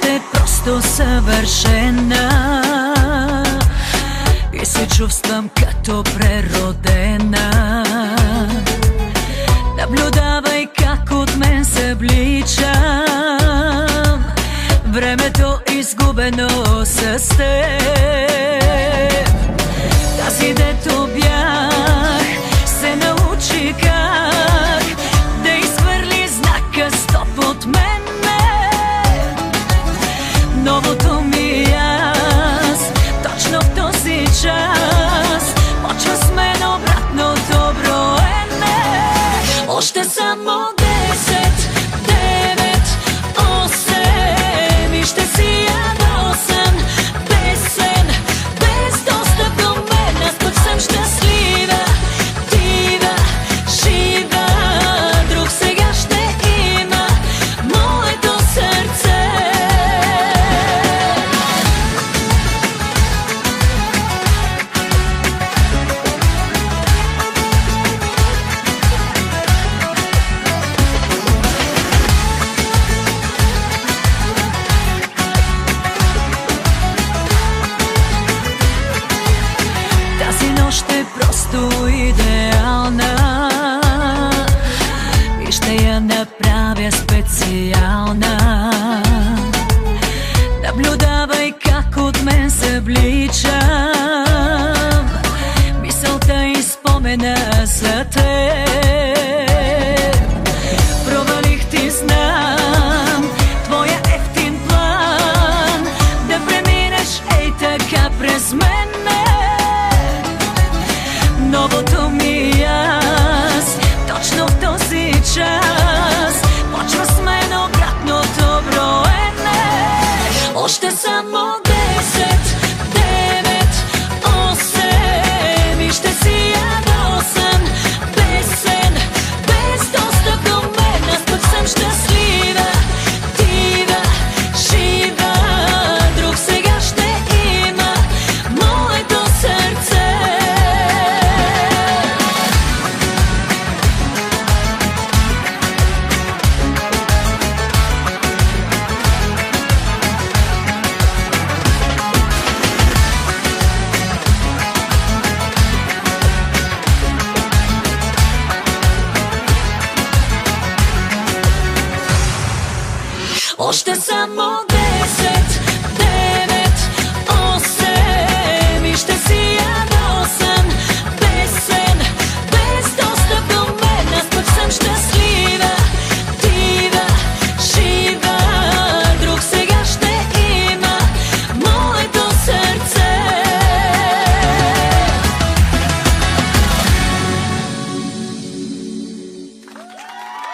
нощ е просто съвършена и се чувствам като преродена. Наблюдавай как от мен се вличам, времето изгубено с теб. Тази дето бях се научи как да изхвърли знака стоп от мене. Новото ми аз точно в този час почва с мен обратното броене. Още само 10, 9, 8 и ще си ядосан песен, без достъп до мен. Аз пък съм щастлива, дива, жива. Друг сега ще има моето сърце. Нощ е просто идеална и ще я направя специална. Наблюдавай как от мен се вличам, мисълта и спомена са